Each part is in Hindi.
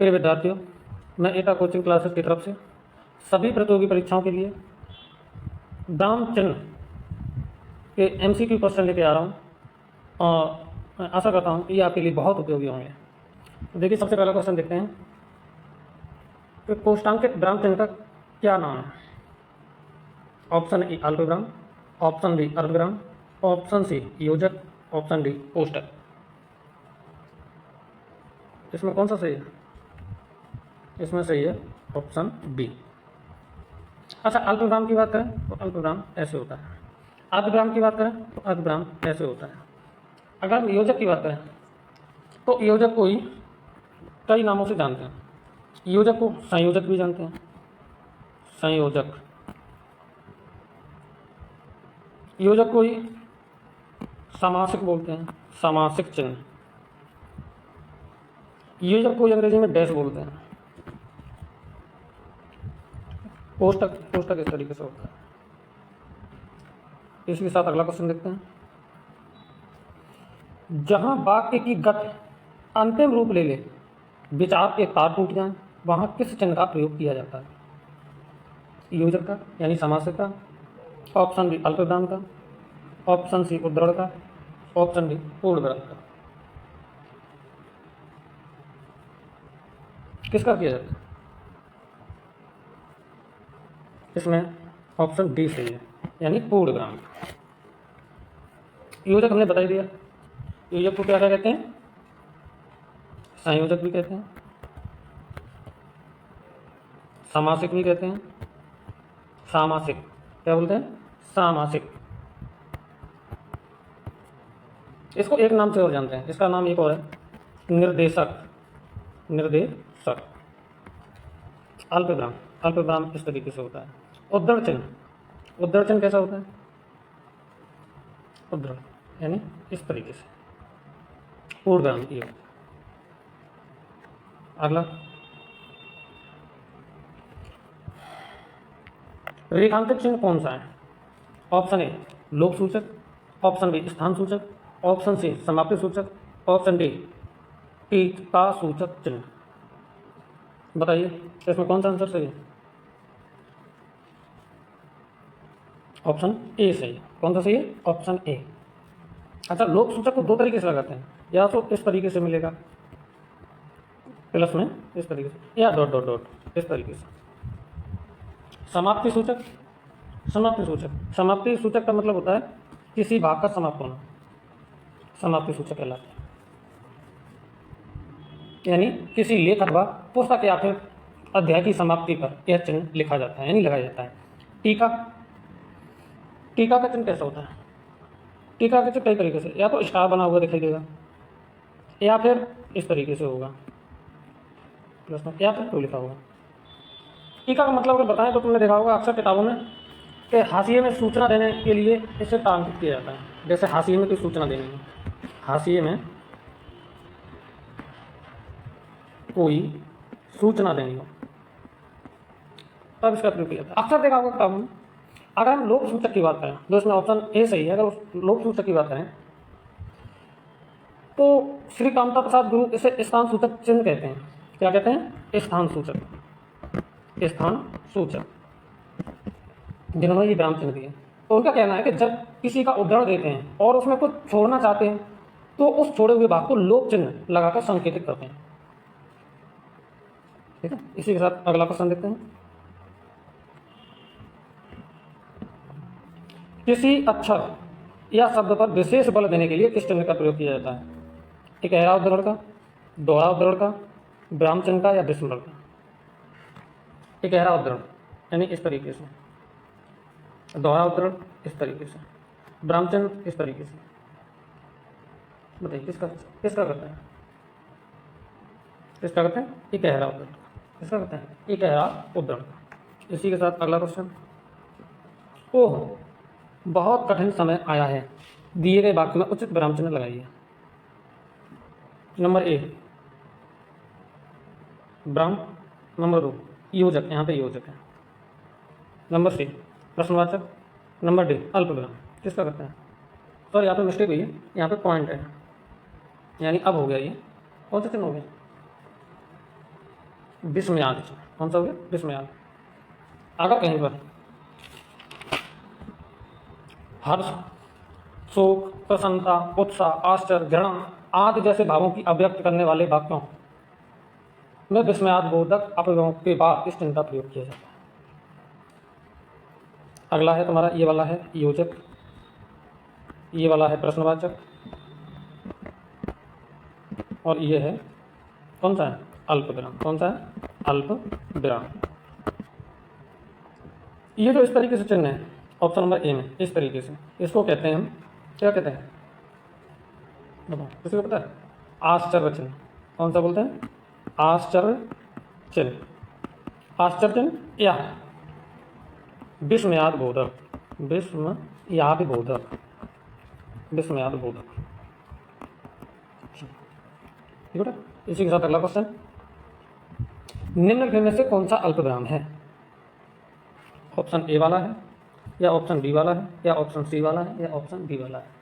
प्रिय विद्यार्थियों, मैं एटा कोचिंग क्लासेस की तरफ से सभी प्रतियोगी परीक्षाओं के लिए ब्राह्म चिन्ह के MCQ क्वेश्चन लेके आ रहा हूँ और मैं आशा करता हूँ कि ये आपके लिए बहुत उपयोगी होंगे। तो देखिए, सबसे पहला क्वेश्चन देखते हैं कि कोष्टांकित ब्राह्म चिन्ह का क्या नाम है। ऑप्शन ए अल्पविराम, ऑप्शन बी अर्धविराम, ऑप्शन सी योजक, ऑप्शन डी कोष्टक। इसमें कौन सा सही है? इसमें सही है ऑप्शन बी। अच्छा, अल्पविराम की बात करें तो अल्पविराम ऐसे होता है, अर्धविराम की बात करें तो अर्धविराम ऐसे होता है। अगर हम योजक की बात करें तो योजक को ही कई नामों से जानते हैं। योजक को संयोजक भी जानते हैं, संयोजक। योजक को ही समासिक बोलते हैं, समासिक चिन्ह। योजक को अंग्रेजी में डैश बोलते हैं। कोष्टक, कोष्टक इस तरीके से होता है। इसी के साथ अगला क्वेश्चन देखते हैं। जहां वाक्य की गति अंतिम रूप ले ले, विचार के तार टूट जाएं, वहां किस चिन्ह का प्रयोग किया जाता है? योजक का यानी समासिक का, ऑप्शन बी अल्पविराम का, ऑप्शन सी उद्धरण का, ऑप्शन डी पूर्णविराम का। किसका किया जाता है? इसमें ऑप्शन डी सही है, यानी पूर्णविराम। योजक हमने बता ही दिया। योजक को क्या कहते हैं? संयोजक भी कहते हैं, समासिक भी कहते हैं, सामासिक। क्या बोलते हैं? सामासिक। इसको एक नाम से और जानते हैं, इसका नाम एक और है, निर्देशक। निर्देशक। अल्पविराम, अल्पविराम इस तरीके से होता है। उद्धरण चिन्ह, उद्धरण चिन्ह कैसा होता है? उद्धरण यानी इस तरीके से। पूर्णविराम ये। अगला, रेखांकित चिन्ह कौन सा है? ऑप्शन ए लोक सूचक, ऑप्शन बी स्थान सूचक, ऑप्शन सी समाप्ति सूचक, ऑप्शन डी टीका सूचक चिन्ह। बताइए इसमें कौन सा आंसर सही है? ऑप्शन ए सही है। कौन सा सही है? Option A. अच्छा, लोक सूचक को दो तरीके से लगाते हैं, या तो इस तरीके से मिलेगा प्लस में इस तरीके से, या डॉट डॉट डॉट इस तरीके से। समाप्ति सूचक, समाप्ति सूचक, समाप्ति सूचक का मतलब होता है किसी भाग का समाप्त होना, समाप्ति सूचक कहलाता है। यानी किसी लेख अथवा पुस्तक या फिर अध्याय की समाप्ति पर यह चिन्ह लिखा जाता है, यानी लगाया जाता है। टीका, टीका का चिन्ह कैसा होता है? टीका का चिन्ह कई तरीके से, या तो स्टार बना हुआ दिखाई देगा, या फिर इस तरीके से होगा प्लस में, या फिर टू लिखा होगा। टीका का मतलब अगर बताएं तो तुमने देखा होगा अक्सर किताबों में कि हाशिए में सूचना देने के लिए इसे टांकित किया जाता है। जैसे हाशिए में कोई सूचना देनी है, हाशिए में कोई सूचना देनी हो तब इसका प्रयोग किया जाता है। अक्सर देखा होगा किताबों में। अगर हम लोक सूचक की बात करें, जो इसमें ऑप्शन ए सही है, अगर उस लोक सूचक की बात करें तो श्री कामता प्रसाद गुरु इसे स्थान सूचक चिन्ह कहते हैं। क्या कहते हैं? स्थान सूचक, स्थान सूचक, जिन्होंने ये ब्राह्म चिन्ह दिए। तो उनका कहना है कि जब किसी का उद्धरण देते हैं और उसमें कुछ छोड़ना चाहते हैं तो उस छोड़े हुए भाग को लोक चिन्ह लगाकर संकेतित करते हैं। ठीक है, इसी के साथ अगला क्वेश्चन देखते हैं। किसी अक्षर या शब्द पर विशेष बल देने के लिए किस चिन्ह का प्रयोग किया जाता है? एक गहरा उद्धरण का, दोहरा उद्धरण का, ब्राह्म चिन्ह का, या विस्मरण का? एक गहरा उद्धरण यानी इस तरीके से, दोहरा उद्धरण इस तरीके से, ब्राह्म चिन्ह इस तरीके से। बताइए किसका किसका करते हैं? किसका करते हैं? एक गहरा उद्धरण। किसका करते हैं? एक गहरा उद्धरण। इसी के साथ अगला क्वेश्चन। ओह, बहुत कठिन समय आया है, दिए गए वाक्य में उचित विराम चिन्ह लगाइए। नंबर ए ब्राह्म, नंबर 2 योजक, यहाँ पे योजक है, नंबर सी प्रश्नवाचक, नंबर डी अल्पविराम। किसका करते हैं? सर यहाँ पे मिस्टेक हुई है, यहाँ पे पॉइंट है, यानी अब हो गया ये कौन सा चिन्ह हो गया? विस्मयाद चिन्ह। कौन सा हो गया? विस्मयाद। अगर कहीं पर हर्ष, शोक, प्रसन्नता, उत्साह, आश्चर्य, घृणा आदि जैसे भावों की अभिव्यक्त करने वाले वाक्यों में विस्मयाद बोधक अपव्ययों के बाद इस चिन्ह का प्रयोग किया जाता है। अगला है तुम्हारा, ये वाला है योजक, ये वाला है प्रश्नवाचक, और ये है कौन सा है? अल्प विराम। कौन सा है? अल्प विराम। ये जो इस तरीके से चिन्ह है ऑप्शन नंबर ए में, इस तरीके से, इसको कहते हैं हम, क्या कहते हैं बताओ, किसी को पता है? आश्चर्य चिन्ह। कौन सा बोलते हैं? आश्चर्य चिन्ह। आश्चर्य चिन्ह या विस्मयाद बोधक, विस्मयाद बोधक, विस्मयाद बोधक। ठीक है। इसी के साथ अगला क्वेश्चन, निम्नलिखित में से कौन सा अल्पविराम है? ऑप्शन ए वाला है, या ऑप्शन बी वाला है, या ऑप्शन सी वाला है, या ऑप्शन डी वाला है।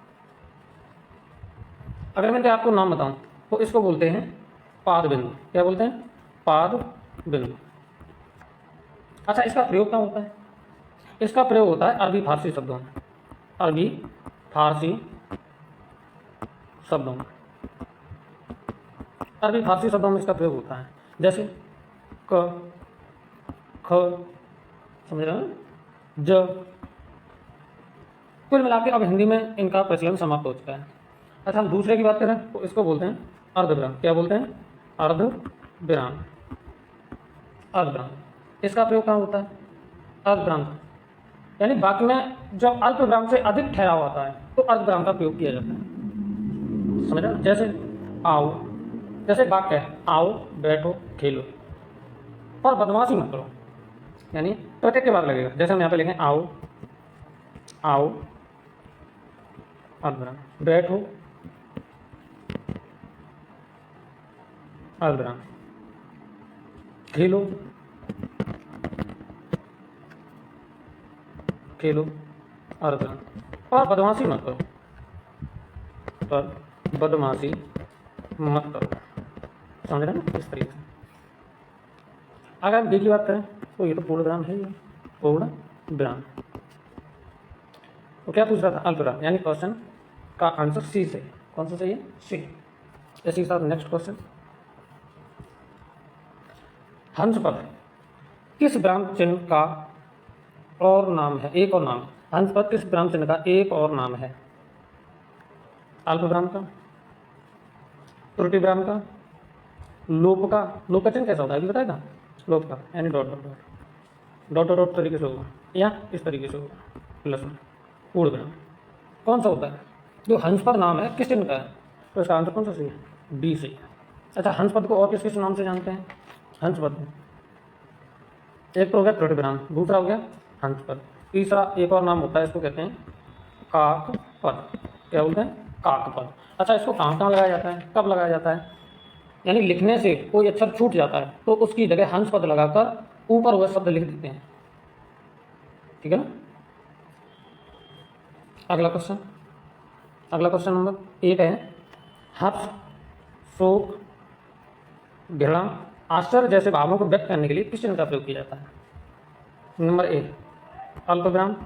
अगर मैं आपको नाम बताऊं तो इसको बोलते हैं पाद बिंदु। क्या बोलते हैं? पाद बिंदु। अच्छा, इसका प्रयोग क्या होता है? इसका प्रयोग होता है अरबी फारसी शब्दों में, अरबी फारसी शब्दों में, अरबी फारसी शब्दों में इसका प्रयोग होता है। जैसे क, ख, समझ रहे हैं, ज। कुल मिला के अब हिंदी में इनका प्रचलन समाप्त हो चुका है। अच्छा, हम दूसरे की बात करें तो इसको बोलते हैं अर्धविराम। क्या बोलते हैं? अर्धविराम। अर्धविराम, इसका प्रयोग कहाँ होता है? अर्धविराम, यानी वाक्य में जब अल्पविराम से अधिक ठहराव आता है तो अर्धविराम का प्रयोग किया जाता है। समझ रहे? जैसे आओ, जैसे वाक्य है आओ, बैठो, खेलो, पर बदमाशी मत करो, यानी प्रत्येक के बाद लगेगा। जैसे हम यहाँ पे लिखें आओ, आओ, अर्धविराम, बैठो, अर्धविराम, खेलो, खेलो, अर्धविराम, और बदमाशी मत करो, पर बदमाशी मत करो। समझ रहे हैं? इस तरीके से। अगर हम डी की बात करें तो ये तो पूर्ण विराम है, ये पूर्ण विराम। तो क्या पूछ रहा था? अल्पविराम, यानी क्वेश्चन का आंसर सी से। कौन सा सही है? सी। इसी के साथ नेक्स्ट क्वेश्चन, हंस पद किस विराम चिन्ह का और नाम है? एक और नाम। हंस पद किस विराम चिन्ह का एक और नाम है? अल्प विराम का, त्रुटि विराम का, लोप का। लोप का चिन्ह कैसा होता है अभी बताएगा? लोप का यानी dot dot dot dot dot तरीके से होगा, या इस तरीके से होगा प्लस में। पूर्ण विराम कौन सा होता है? जो हंस पद नाम है किस चिन्ह का है? तो इसका आंसर कौन सा सही है? डी सही है। अच्छा, हंस पद को और किस किस नाम से जानते हैं? हंस पद एक तो हो गया त्रुटि विराम, दूसरा हो गया हंस पद, तीसरा एक और नाम होता है, इसको कहते हैं काक पद। क्या बोलते हैं? काक पद। अच्छा, इसको कहाँ कहाँ लगाया जाता है, कब लगाया जाता है? यानी लिखने से कोई अक्षर छूट जाता है तो उसकी जगह हंस पद लगाकर ऊपर वह शब्द लिख देते हैं। ठीक है ना? अगला क्वेश्चन, अगला क्वेश्चन नंबर 8 है, हर्ष, शोक, घृणा, आश्चर्य जैसे भावों को व्यक्त करने के लिए किस चिन्ह का प्रयोग किया जाता है? नंबर ए अल्पविराम,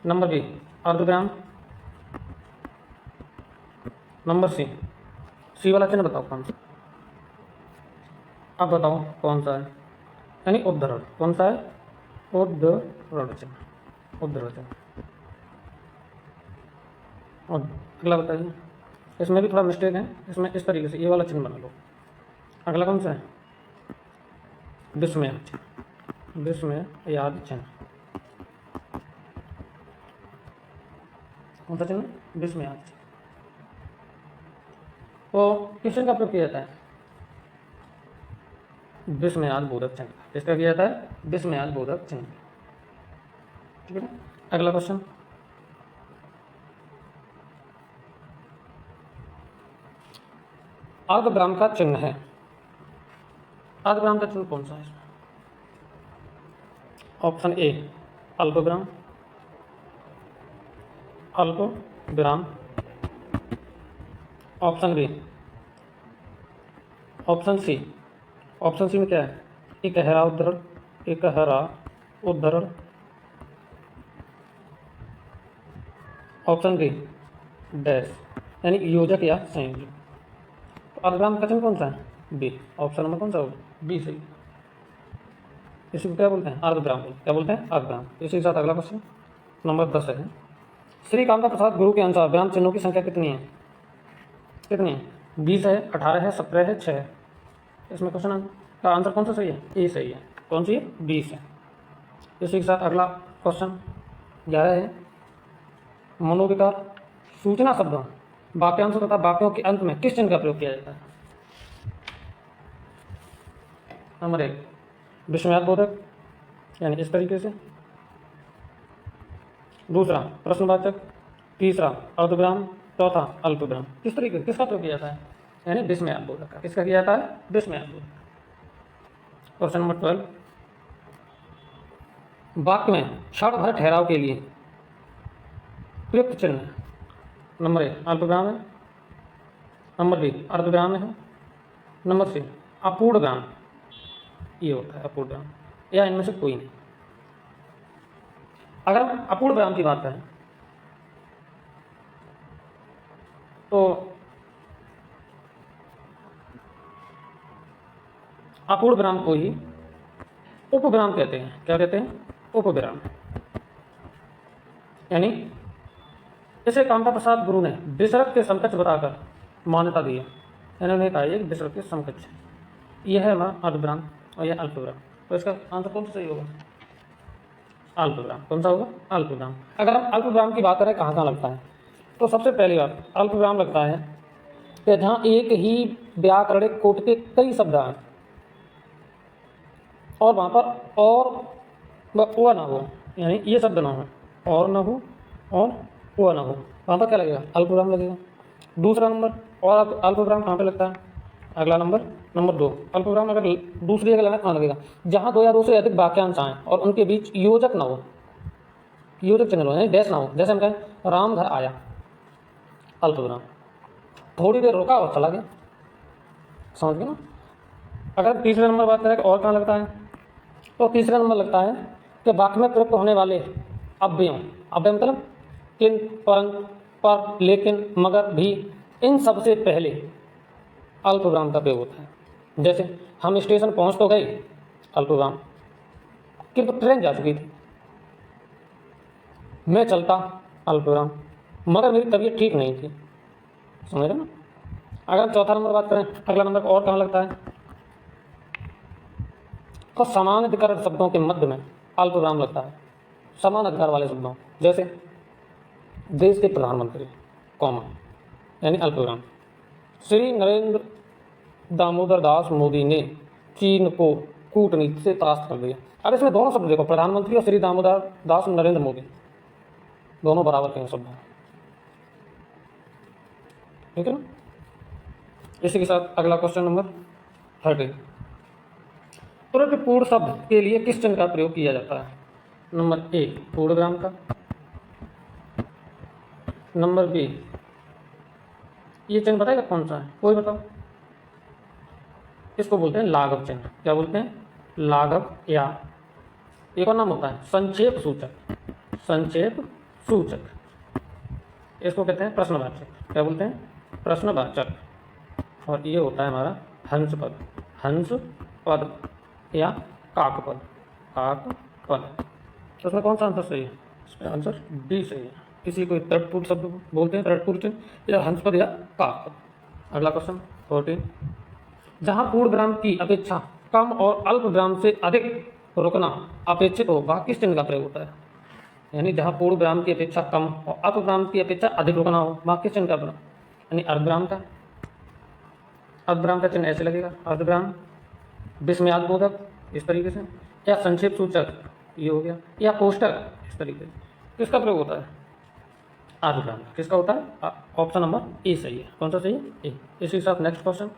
नंबर बी अर्धविराम, नंबर सी वाला चिन्ह बताओ कौन सा? अब बताओ कौन सा है? यानी उद्धरण। कौन सा है? उद्धरण चिन्ह, उद्धरण चिन्ह। और अगला बताइए, इसमें भी थोड़ा मिस्टेक है, इसमें इस तरीके से ये वाला चिन्ह बना लो। अगला कौन सा है? विस्मय चिन्ह, विस्मय याद चिन्ह। कौन सा चिन्ह? विस्मय याद चिन्ह। तो किस चिन्ह का प्रयोग किया जाता है? विस्मयाद बोधक चिन्ह। किसका किया जाता है? विस्मयाद बोधक चिन्ह। ठीक है ना? अगला क्वेश्चन, अर्धविराम का चिन्ह है, अर्धविराम का चिन्ह कौन सा है? ऑप्शन ए अल्पविराम, अल्पविराम, option B option C, option C में क्या है, इकहरा उद्धरण, इकहरा उद्धरण। ऑप्शन बी डैश यानी योजक या संयोजक। तो अर्धविराम का चिन्ह कौन सा है, बी। ऑप्शन नंबर कौन सा होगा, बी सही। इसी को क्या बोलते हैं, अर्धविराम। क्या बोलते हैं, अर्धविराम। इसी के साथ अगला क्वेश्चन नंबर 10 है। श्री कामका प्रसाद गुरु के अनुसार विराम चिन्हों की संख्या कितनी है, कितनी है, 20 है, 18 है, 17 है, 6 है। इसमें क्वेश्चन का आंसर कौन सा सही है, ए सही है। कौन सी है, 20 है। इसी के साथ अगला क्वेश्चन 11 है। मनोविकार सूचना शब्दों, वाक्यांशों तथा वाक्यों के अंत में किस चिन्ह का प्रयोग किया जाता है। नंबर 1 विस्मयादिबोधक यानी इस तरीके से। दूसरा प्रश्नवाचक। तीसरा अर्धविराम। चौथा अल्पविराम। किस तरीके किसका प्रयोग किया जाता है, यानी विस्मयादिबोधक का। किसका किया जाता है, विस्मयादिबोधक। क्वेश्चन नंबर 12 वाक्य में क्षण भर ठहराव के लिए प्रयुक्त चिन्ह। नंबर 1 अल्पविराम है, नंबर बी अर्धविराम है, नंबर सी अपूर्ण विराम, ये होता है अपूर्ण विराम, या इनमें से कोई नहीं। अगर हम अपूर्ण विराम की बात करें तो अपूर्ण विराम को ही उपविराम कहते हैं। क्या कहते हैं, उपविराम। यानी इसे कामका प्रसाद गुरु ने विसर्ग के समकक्ष बताकर मान्यता दी है। इन्होंने कहा ये विसर्ग के समकक्ष, यह है हमारा अर्धविराम और यह अल्पविराम। तो इसका आंसर कौन सा सही होगा, अल्पविराम। कौन सा होगा, अल्पविराम। अगर हम अल्पविराम की बात करें कहाँ कहाँ लगता है, तो सबसे पहली बात अल्पविराम लगता है कि जहाँ एक ही व्याकरणिक कोटि के कई शब्द आए और वहाँ पर और व ना हो, यानी ये शब्द ना हो, और ना हो और वो ना हो, वहाँ पर क्या लगेगा, अल्पविराम लगेगा। दूसरा नंबर और अल्पविराम कहाँ पे लगता है, अगला नंबर 2 अल्पविराम अगर दूसरी जगह लगना कहाँ लगेगा, जहाँ 2 या 2 से अधिक वाक्यांश आएँ और उनके बीच योजक ना हो, योजक चिन्ह हो, यानी डैश ना हो। जैसे हम कहें राम घर आया, अल्पविराम, थोड़ी देर रुका और चला गया, समझ गए ना। अगर तीसरे नंबर बात करें और कहाँ लगता है, तो तीसरा नंबर लगता है कि वाक्य में प्रयुक्त होने वाले अव्ययों, अव्यय मतलब किन, परंतु, पर, लेकिन, मगर, भी, इन सब से पहले अल्पविराम का प्रयोग होता है। जैसे हम स्टेशन पहुंच तो गए, अल्पविराम, किंतु ट्रेन जा चुकी थी। मैं चलता, अल्पविराम, मगर मेरी तबीयत ठीक नहीं थी, समझ रहे ना। अगर हम चौथा नंबर बात करें, अगला नंबर और कहाँ लगता है, तो समान अधिकार शब्दों के मध्य में अल्पविराम लगता है। समान अधिकार वाले शब्दों, जैसे देश के प्रधानमंत्री, कॉमा, यानी अल्पविराम। श्री नरेंद्र दामोदर दास मोदी ने चीन को कूटनीति से परास्त कर दिया। अब इसमें दोनों शब्द देखो, प्रधानमंत्री और श्री दामोदर दास नरेंद्र मोदी, दोनों बराबर के शब्द हैं, ठीक है ना। इसी के साथ अगला क्वेश्चन नंबर 13 पूर्ण शब्द के लिए किस चिन्ह का प्रयोग किया जाता है। नंबर 1 पूर्णविराम का, नंबर बी, ये चिन्ह बताएगा कौन सा है, कोई बताओ। इसको बोलते हैं लाघव चिन्ह। क्या बोलते हैं, लाघव, या एक और नाम होता है संक्षेप सूचक, संक्षेप सूचक। इसको कहते हैं प्रश्नवाचक। क्या बोलते हैं, प्रश्नवाचक। और ये होता है हमारा हंस पद, हंस पद या काक पद, काक पद। तो उसमें कौन सा आंसर सही है, इसमें आंसर बी सही है। किसी को तृटपूर्ण शब्द बोलते हैं, तृटपूर्ण चिन्ह, या हंस पद या काक पद। अगला क्वेश्चन 14 जहाँ पूर्ण विराम की अपेक्षा कम और अल्प विराम से अधिक रुकना अपेक्षित हो, वहाँ किस चिन्ह का प्रयोग होता है। यानी जहाँ पूर्ण विराम की अपेक्षा कम और अल्प विराम की अपेक्षा अधिक रुकना हो, वहाँ किस चिन्ह का प्रयोग, यानी अर्धविराम का। अर्धविराम का चिन्ह ऐसे लगेगा, अर्धविराम, विस्मयादिबोधक इस तरीके से, या संक्षेप सूचक ये हो गया, या कोष्टक इस तरीके से। किसका प्रयोग होता है, अर्धविराम। किसका होता है, ऑप्शन नंबर ए सही है। कौन सा सही है, ए। इसी के साथ नेक्स्ट क्वेश्चन,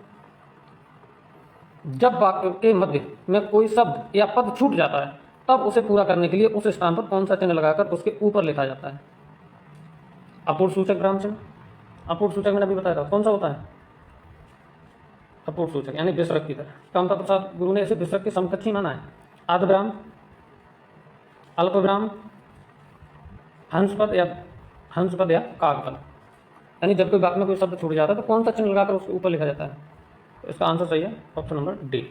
जब वाक्य के मध्य में कोई शब्द या पद छूट जाता है तब उसे पूरा करने के लिए उस स्थान पर कौन सा चिन्ह लगाकर उसके ऊपर लिखा जाता है। अपूर्ण सूचक विराम चिन्ह, अपूर्ण सूचक मैंने अभी बताया था कौन सा होता है, अपूर्व सूचक यानी विसर्ग की तरह। कामता प्रसाद गुरु ने इसे विसर्ग के समकक्ष ही माना है। अर्धविराम, अल्पविराम, हंसपद या कागपद, यानी जब कोई वाक्य में कोई शब्द छूट जाता है तो कौन सा चिन्ह लगाकर उसके ऊपर लिखा जाता है? तो इसका आंसर सही है ऑप्शन नंबर डी।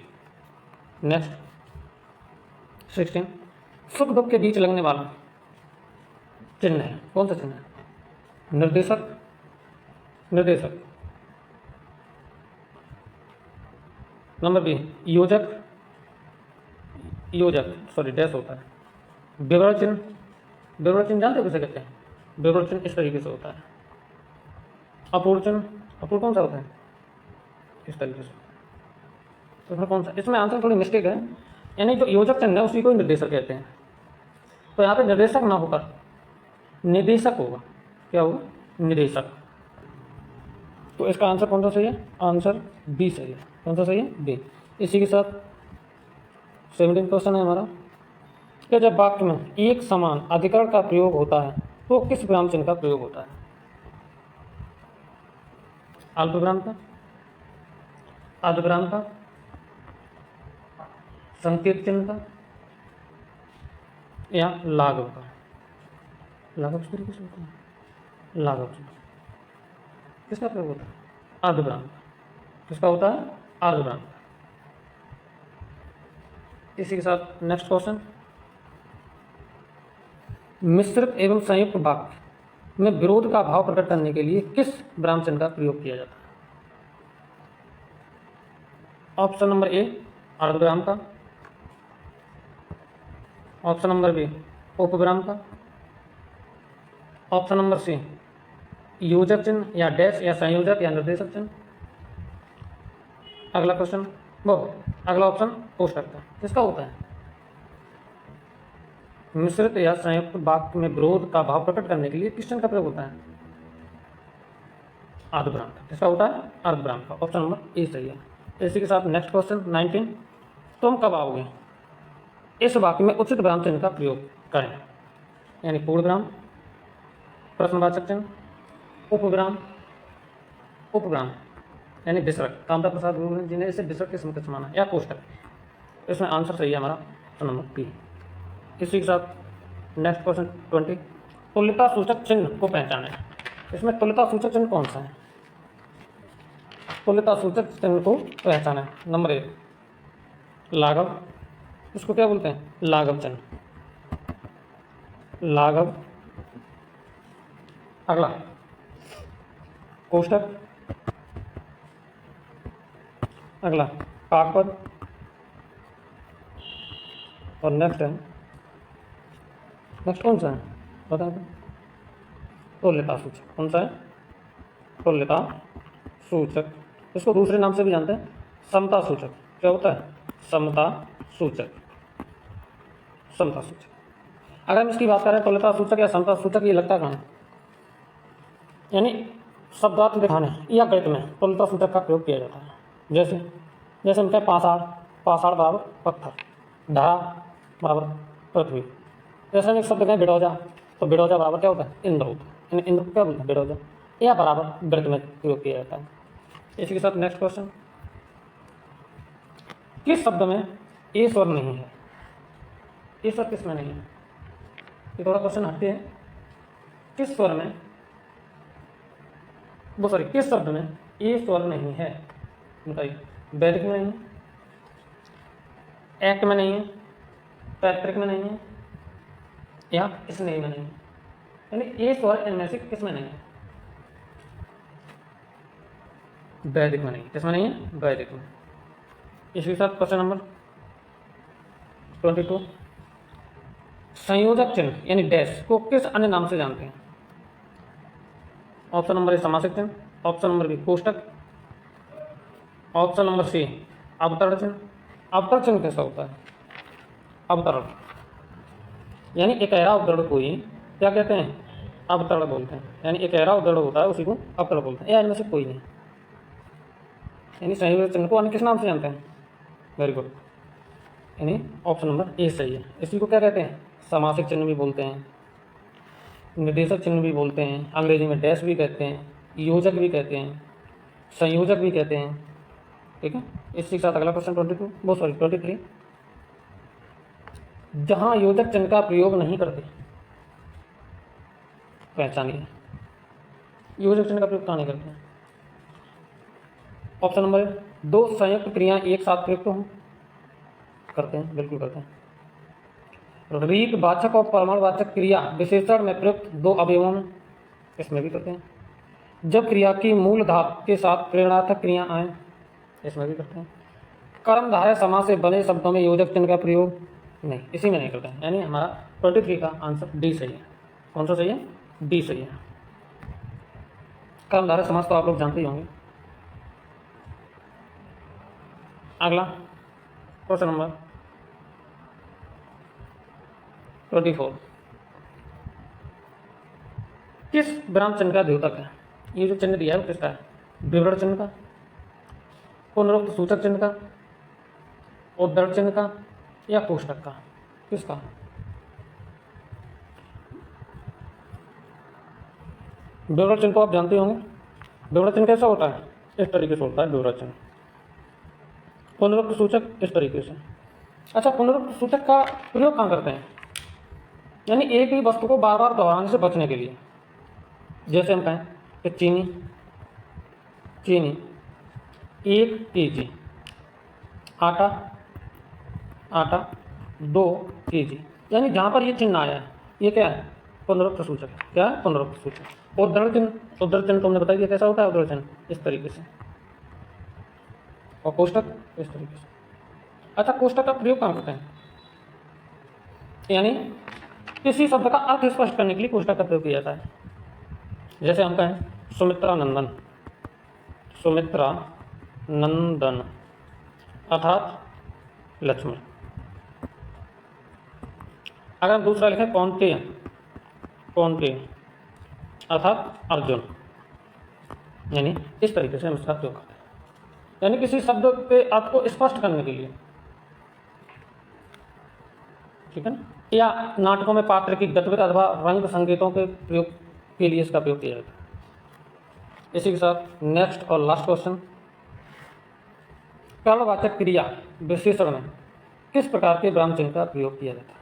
नेक्स्ट 16, सुख दुख के बीच लगने वाला चिन्ह है, कौन सा चिन्ह है? निर्देशक, निर्देशक। नंबर बी योजक, योजक सॉरी डैश होता है। विवरण चिन्ह, विवरण चिन्ह जानते हो किसे कहते हैं? विवरण चिन्ह इस तरीके से होता है। अपूर्ण चिन्ह, अपूर्ण कौन सा होता है? इस तरीके से। तो इसमें कौन सा? इसमें आंसर थोड़ी मिस्टेक है, यानी जो योजक चिन्ह है उसी को निर्देशक कहते हैं। तो यहाँ पे निर्देशक ना होकर निदेशक होगा। क्या होगा? निदेशक। तो इसका आंसर कौन सा सही है? आंसर बी सही है। कौन सा सही है? बी। इसी के साथ 17 क्वेश्चन है हमारा कि जब वाक्य में एक समान अधिकरण का प्रयोग होता है तो किस विराम चिन्ह का प्रयोग होता है? अल्पविराम का, अर्धविराम का, संकेत चिन्ह का या लाघव का? लाघव किस तरीके से होता है? लाघव चिन्ह किसका प्रयोग होता है? अर्धविराम का। किसका होता है? अर्धविराम का। इसी के साथ नेक्स्ट क्वेश्चन, मिश्रित एवं संयुक्त वाक्य में विरोध का भाव प्रकट करने के लिए किस विराम चिन्ह का प्रयोग किया जाता है? ऑप्शन नंबर ए अर्धविराम का, ऑप्शन नंबर बी उपविराम का, ऑप्शन नंबर सी योजक चिन्ह या डैश या संयोजक या निर्देशक चिन्ह। अगला क्वेश्चन वो अगला ऑप्शन कोष्टक का। किसका होता है? मिश्रित या संयुक्त वाक्य में विरोध का भाव प्रकट करने के लिए किस चिन्ह का प्रयोग होता है? अर्धविराम का। किसका होता है? अर्धविराम का। ऑप्शन नंबर ए सही है। इसी के साथ नेक्स्ट क्वेश्चन 19, तुम कब आओगे? इस वाक्य में उचित विराम चिन्ह का प्रयोग करें, यानी पूर्ण विराम, प्रश्नवाचक चिन्ह, उपविराम, उपविराम यानी विसर्ग। कामता प्रसाद गुरु जी ने इसे विसर्ग के समकक्ष माना, या कोष्टक। इसमें आंसर सही है हमारा ऑप्शन नंबर बी। इसी के साथ नेक्स्ट क्वेश्चन 20, तुल्यता सूचक चिन्ह को पहचानें। इसमें तुल्यता सूचक चिन्ह कौन सा है? तुल्यता सूचक चिन्ह को पहचानें। नंबर 1 लाघव, इसको क्या बोलते हैं? लाघव चिन्ह, लाघव। अगला कोष्टक, अगला काकपद, और नेक्स्ट है, नेक्स्ट कौन सा है बता दो? तुल्यता सूचक। कौन सा है? तुल्यता सूचक। इसको दूसरे नाम से भी जानते हैं, समता सूचक। क्या होता है? समता सूचक, समता सूचक। अगर हम इसकी बात करें तुल्यता सूचक या समता सूचक, ये लगता कहाँ है? यानी शब्दार्थ दिखाने या गणित में तुल्यता सूचक का प्रयोग किया जाता है। जैसे जैसे हम कहें पाषाण, पाषाण बराबर पत्थर, धरा बराबर पृथ्वी। जैसे हम एक शब्द कहें बिडौजा, तो बिडौजा बराबर क्या होता है? इंद्र होता है, यानी इंद्र को क्या बोलते हैं? बिडौजा। या बराबर गणित में प्रयोग किया जाता है। इसी के साथ नेक्स्ट क्वेश्चन, किस शब्द में ए स्वर नहीं है? ए स्वर किस में नहीं है? ये थोड़ा क्वेश्चन हटते हैं। किस स्वर में, वो सॉरी किस शब्द में ए स्वर नहीं है? बताइए। वैदिक में नहीं है, एक्ट में नहीं है, पैतृक में नहीं है, या स्नेह में नहीं है? यानी ए स्वर इनमें से किस में नहीं है? वैदिक में नहीं। किसमें नहीं है? वैदिक में। इसके साथ क्वेश्चन नंबर 22, संयोजक चिन्ह यानी डैश को किस अन्य नाम से जानते हैं? ऑप्शन नंबर ए समासिक चिन्ह, ऑप्शन नंबर बी कोष्टक, ऑप्शन नंबर सी अवतरण चिन्ह। अवतरण चिन्ह कैसा होता है? अवतरण यानी एक ऐरा अवतरण को ही क्या कहते हैं? अवतरण बोलते हैं। यानी एक ऐरा अवतरण होता है उसी को अवतरण बोलते हैं। या इनमें से कोई नहीं। यानी संयोजक चिन्ह को अन्य किस नाम से जानते हैं? वेरी गुड, यानी ऑप्शन नंबर ए सही है। इसी को क्या कहते हैं? समासिक चिन्ह भी बोलते हैं, निर्देशक चिन्ह भी बोलते हैं, अंग्रेजी में डैश भी कहते हैं, योजक भी कहते हैं, संयोजक भी कहते हैं, ठीक है। इसी के साथ अगला क्वेश्चन 23, जहां योजक चिन्ह का प्रयोग नहीं करते, पहचानिए योजक चिन्ह का प्रयोग कहाँ नहीं करते हैं। ऑप्शन नंबर 2, संयुक्त क्रिया एक साथ प्रयुक्त हों, करते हैं, बिल्कुल करते हैं। रीट वाचक और प्रमाणवाचक क्रिया विशेषण में प्रयुक्त दो अवयवों में, इसमें भी करते हैं। जब क्रिया की मूल धातु के साथ प्रेरणार्थक क्रिया आए, इसमें भी करते हैं। कर्मधारय समास से बने शब्दों में योजक चिन्ह का प्रयोग नहीं, इसी में नहीं करते हैं। यानी हमारा 23 का आंसर डी सही है। कौन सा सही है? डी सही है। कर्मधारय समास तो आप लोग जानते ही होंगे। अगला क्वेश्चन नंबर 24, किस विराम चिन्ह का द्योतक है? ये जो चिन्ह दिया है वो किसका है? विवरण चिन्ह का, पुनरुक्त सूचक चिन्ह का, उद्धरण चिन्ह का, या कोष्टक का? किसका? विवरण चिन्ह को आप जानते होंगे। विवरण चिन्ह कैसा होता है? इस तरीके से होता है विवरण चिन्ह। पुनरुक्त सूचक इस तरीके से। अच्छा, पुनरुक्त सूचक का प्रयोग कहाँ करते हैं? यानी एक ही वस्तु को बार बार दोहराने से बचने के लिए। जैसे हम कहें कि चीनी 1 kg, आटा 2 kg। यानी जहाँ पर ये चिन्ह आया है ये क्या है? पुनरुक्त सूचक। क्या है? पुनरुक्त सूचक। उद्धरण चिन्ह तो हमने बता दिया कैसा होता है उद्धरण चिन्ह, इस तरीके से। और कोष्टक इस तरीके से। अच्छा, कोष्टक का प्रयोग कहाँ करते हैं? यानी किसी शब्द का अर्थ स्पष्ट करने के लिए कोष्टक का प्रयोग किया जाता है। जैसे हम कहें सुमित्रा नंदन अर्थात लक्ष्मण। अगर हम दूसरा लिखें कौन्तेय अर्थात अर्जुन, यानी इस तरीके से हम इसका प्रयोग करते हैं। यानी किसी शब्द के अर्थ को स्पष्ट करने के लिए, ठीक है ना। या नाटकों में पात्र की गतिविधि अथवा रंग संकेतों के प्रयोग के लिए इसका प्रयोग किया जाता है। इसी के साथ नेक्स्ट और लास्ट क्वेश्चन, कर्मवाचक क्रिया विशेषण में किस प्रकार के विराम चिन्ह का प्रयोग किया जाता है?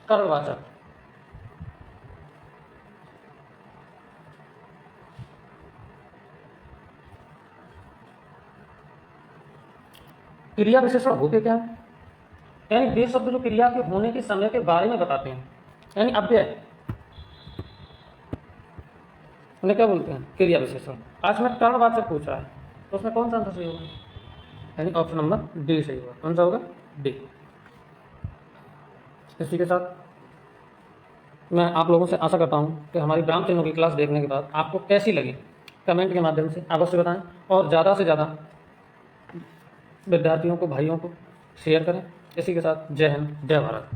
कर्मवाचक क्रिया विशेषण होते क्या है? यानी वे शब्द जो क्रिया के होने के समय के बारे में बताते हैं, यानी अव्यय, उन्हें क्या बोलते हैं? क्रिया विशेषण। आज मैं कर्मवाचक पूछ रहा है तो उसमें कौन सा आंसर सही होगा? यानी ऑप्शन नंबर डी सही होगा। कौन सा होगा? डी। इसी के साथ मैं आप लोगों से आशा करता हूँ कि हमारी विराम चिन्हों की क्लास देखने के बाद आपको कैसी लगी कमेंट के माध्यम से अवश्य बताएं, और ज़्यादा से ज़्यादा विद्यार्थियों को, भाइयों को शेयर करें। इसी के साथ जय हिंद, जय भारत।